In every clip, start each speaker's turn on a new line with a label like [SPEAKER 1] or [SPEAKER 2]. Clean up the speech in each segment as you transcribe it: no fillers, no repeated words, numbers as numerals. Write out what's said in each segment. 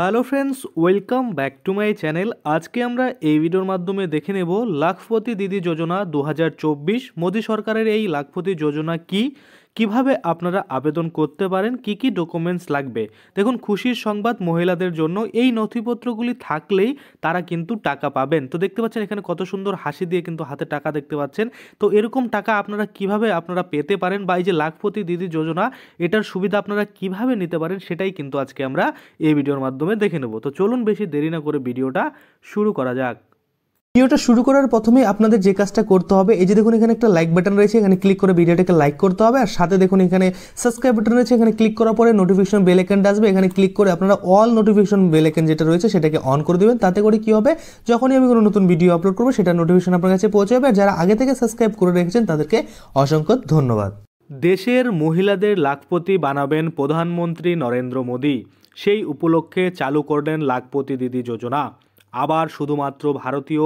[SPEAKER 1] Hello friends, welcome back to my channel. আজকে আমরা এই ভিডিওর মাধ্যমে দেখে নেব লাখপতি দিদি যোজনা 2024। মোদী সরকারের এই লাখপতি যোজনা কিভাবে আপনারা আবেদন করতে পারেন, কি ডকুমেন্টস লাগবে। দেখুন, খুশির সংবাদ মহিলাদের জন্য, এই নথিপত্রগুলি থাকলেই তারা কিন্তু টাকা পাবেন। তো দেখতে পাচ্ছেন এখানে কত সুন্দর হাসি দিয়ে কিন্তু হাতে টাকা দেখতে পাচ্ছেন। তো এরকম টাকা আপনারা পেতে পারেন, বা এই যে লাখপতি দিদি যোজনা, এটার সুবিধা আপনারা কিভাবে নিতে পারেন, সেটাই কিন্তু আজকে আমরা এই ভিডিওর মাধ্যমে দেখে নেব। তো চলুন বেশি দেরি না করে ভিডিওটা শুরু করা যাক।
[SPEAKER 2] ভিডিওটা শুরু করার প্রথমে আপনাদের যে কাজটা করতে হবে, এই যে দেখুন এখানে একটা লাইক বাটন রয়েছে, এখানে ক্লিক করে ভিডিওটাকে লাইক করতে হবে। আর সাথে দেখুন এখানে সাবস্ক্রাইব বাটন রয়েছে, এখানে ক্লিক করার পরে নোটিফিকেশন বেল আইকনটা আসবে, এখানে ক্লিক করে আপনারা অল নোটিফিকেশন বেল আইকন যেটা রয়েছে সেটাকে অন করে দেবেন। তাতে করে কি হবে, যখনই আমি কোনো নতুন ভিডিও আপলোড করবো সেটা নোটিফিকেশন আপনার কাছে পৌঁছে যাবে। আর যারা আগে থেকে সাবস্ক্রাইব করে রেখেছেন তাদেরকে অসংখ্য ধন্যবাদ।
[SPEAKER 1] দেশের মহিলাদের লাখপতি বানাবেন প্রধানমন্ত্রী নরেন্দ্র মোদী। সেই উপলক্ষে চালু করলেন লাখপতি দিদি যোজনা। আবার শুধুমাত্র ভারতীয়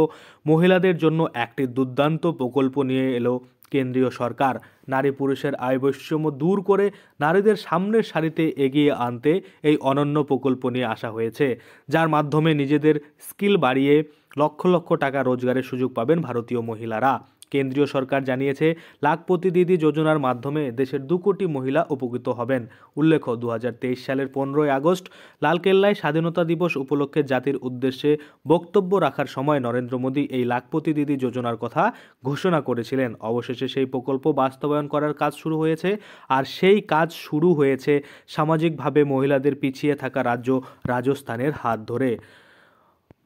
[SPEAKER 1] মহিলাদের জন্য একটি দুর্দান্ত প্রকল্প নিয়ে এলো কেন্দ্রীয় সরকার। নারী পুরুষের আয় বৈষম্য দূর করে নারীদের সামনের সারিতে এগিয়ে আনতে এই অনন্য প্রকল্প নিয়ে আসা হয়েছে, যার মাধ্যমে নিজেদের স্কিল বাড়িয়ে লক্ষ লক্ষ টাকা রোজগারের সুযোগ পাবেন ভারতীয় মহিলারা। কেন্দ্রীয় সরকার জানিয়েছে, লাখপতি দিদি যোজনার মাধ্যমে দেশের 2 কোটি মহিলা উপকৃত হবেন। উল্লেখ্য, 2023 সালের 15ই আগস্ট লালকেল্লায় স্বাধীনতা দিবস উপলক্ষে জাতির উদ্দেশ্যে বক্তব্য রাখার সময় নরেন্দ্র মোদী এই লাখপতি দিদি যোজনার কথা ঘোষণা করেছিলেন। অবশেষে সেই প্রকল্প বাস্তবায়ন করার কাজ শুরু হয়েছে। আর সেই কাজ শুরু হয়েছে সামাজিকভাবে মহিলাদের পিছিয়ে থাকা রাজ্য রাজস্থানের হাত ধরে।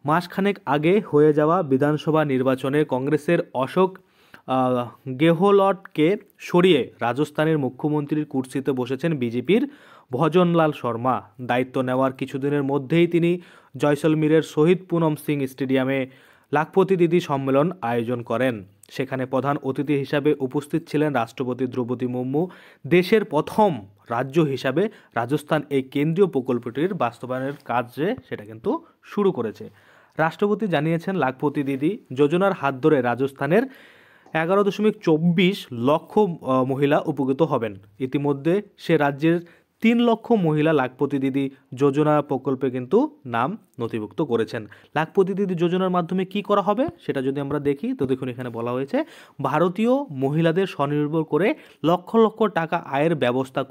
[SPEAKER 1] মাসখানেক আগে হয়ে যাওয়া বিধানসভা নির্বাচনে কংগ্রেসের অশোক গেহলটকে সরিয়ে রাজস্থানের মুখ্যমন্ত্রীর কুর্সিতে বসেছেন বিজেপির ভজনলাল শর্মা। দায়িত্ব নেওয়ার কিছুদিনের মধ্যেই তিনি জয়সলমীরের শহীদ পুনম সিং স্টেডিয়ামে লাখপতি দিদি সম্মেলন আয়োজন করেন। সেখানে প্রধান অতিথি হিসাবে উপস্থিত ছিলেন রাষ্ট্রপতি দ্রৌপদী মুর্মু। দেশের প্রথম রাজ্য হিসাবে রাজস্থান এই কেন্দ্রীয় প্রকল্পটির বাস্তবায়নের কাজে সেটা কিন্তু শুরু করেছে। রাষ্ট্রপতি জানিয়েছেন, লাখপতি দিদি যোজনার হাত ধরে রাজস্থানের 11.24 লক্ষ মহিলা উপকৃত হবেন। ইতিমধ্যে সে রাজ্যের 3 লক্ষ মহিলা লাখপতি দিদি যোজনা প্রকল্পে কিন্তু নাম নথিভুক্ত করেছেন। লাখপতি দিদি যোজনার মাধ্যমে কি করা হবে সেটা যদি আমরা দেখি, তো দেখুন এখানে বলা হয়েছে, ভারতীয় মহিলাদের স্বনির্ভর করে লক্ষ লক্ষ টাকা আয়ের ব্যবস্থা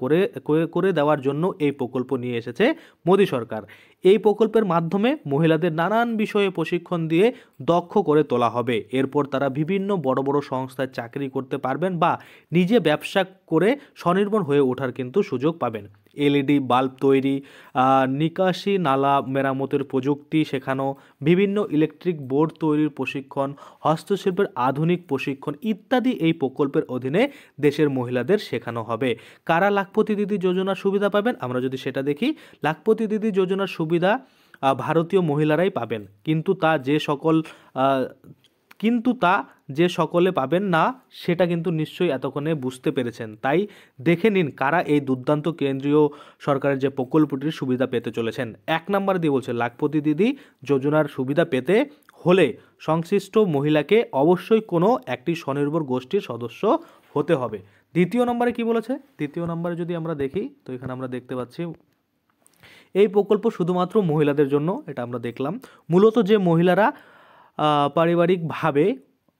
[SPEAKER 1] করে দেওয়ার জন্য এই প্রকল্প নিয়ে এসেছে মোদী সরকার। এই প্রকল্পের মাধ্যমে মহিলাদের নানান বিষয়ে প্রশিক্ষণ দিয়ে দক্ষ করে তোলা হবে। এরপর তারা বিভিন্ন বড় বড় সংস্থায় চাকরি করতে পারবেন বা নিজে ব্যবসা করে স্বনির্ভর হয়ে ওঠার কিন্তু সুযোগ পাবেন। এলইডি বাল্ব তৈরি, নিকাশি নালা মেরামতের প্রযুক্তি শেখানো, বিভিন্ন ইলেকট্রিক বোর্ড তৈরির প্রশিক্ষণ, হস্তশিল্পের আধুনিক প্রশিক্ষণ ইত্যাদি এই প্রকল্পের অধীনে দেশের মহিলাদের শেখানো হবে। কারা লাখপতি দিদি যোজনার সুবিধা পাবেন আমরা যদি সেটা দেখি, লাখপতি দিদি যোজনার সুবিধা ভারতীয় মহিলারাই পাবেন, কিন্তু তা যে সকলে পাবেন না সেটা কিন্তু নিশ্চয়ই এতক্ষণে বুঝতে পেরেছেন। তাই দেখে নিন কারা এই দুর্দান্ত কেন্দ্রীয় সরকারের যে প্রকল্পটির সুবিধা পেতে চলেছেন। 1 নম্বর দিয়ে বলছে, লাখপতি দিদি যোজনার সুবিধা পেতে হলে সংশ্লিষ্ট মহিলাকে অবশ্যই কোনো একটি স্বনির্ভর গোষ্ঠীর সদস্য হতে হবে। 2 নম্বরে কি বলেছে, 2 নম্বরে যদি আমরা দেখি, তো এখানে আমরা দেখতে পাচ্ছি এই প্রকল্প শুধুমাত্র মহিলাদের জন্য। এটা আমরা দেখলাম, মূলত যে মহিলারা পারিবারিকভাবে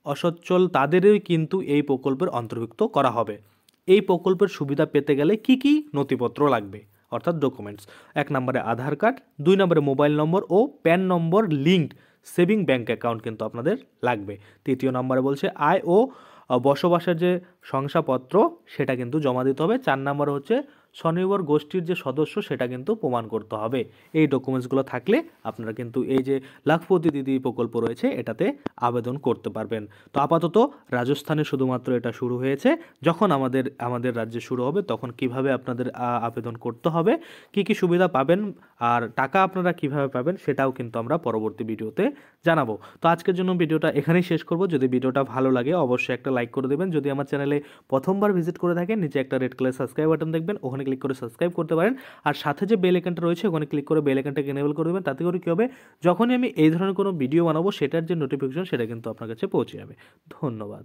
[SPEAKER 1] অসচ্ছল তাদেরই কিন্তু এই প্রকল্পের অন্তর্ভুক্ত করা হবে। এই প্রকল্পের সুবিধা পেতে গেলে কি নথিপত্র লাগবে, অর্থাৎ ডকুমেন্টস। 1 নম্বরে আধার কার্ড, 2 নম্বরে মোবাইল নম্বর ও PAN number linked saving bank account কিন্তু আপনাদের লাগবে। 3 নম্বরে বলছে আয় ও বসবাসের যে শংসাপত্র সেটা কিন্তু জমা দিতে হবে। 4 নম্বরে হচ্ছে স্বনির্ভর গোষ্ঠীর যে সদস্য সেটা কিন্তু প্রমাণ করতে হবে। এই ডকুমেন্টসগুলো থাকলে আপনারা কিন্তু এই যে লাখপতি দিদি প্রকল্প রয়েছে এটাতে আবেদন করতে পারবেন। তো আপাতত রাজস্থানে শুধুমাত্র এটা শুরু হয়েছে। যখন আমাদের রাজ্যে শুরু হবে তখন কিভাবে আপনাদের আবেদন করতে হবে, কি সুবিধা পাবেন আর টাকা আপনারা কিভাবে পাবেন সেটাও কিন্তু আমরা পরবর্তী ভিডিওতে জানাবো। তো আজকের জন্য ভিডিওটা এখানেই শেষ করব। যদি ভিডিওটা ভালো লাগে অবশ্যই একটা লাইক করে দেবেন। যদি আমার চ্যানেলে প্রথমবার ভিজিট করে থাকেন, নিচে একটা রেড কালার সাবস্ক্রাইব বাটন দেখবেন, ওখানে ক্লিক করে সাবস্ক্রাইব করতে পারেন। আর সাথে যে বেল আইকনটা রয়েছে ওখানে ক্লিক করে বেল আইকনটাকে এনেবল করে দেবেন। তাতে করে কী হবে, যখনই আমি এই ধরনের কোনো ভিডিও বানাবো সেটার যে নোটিফিকেশন সেটা কিন্তু আপনার কাছে পৌঁছে যাবে। ধন্যবাদ।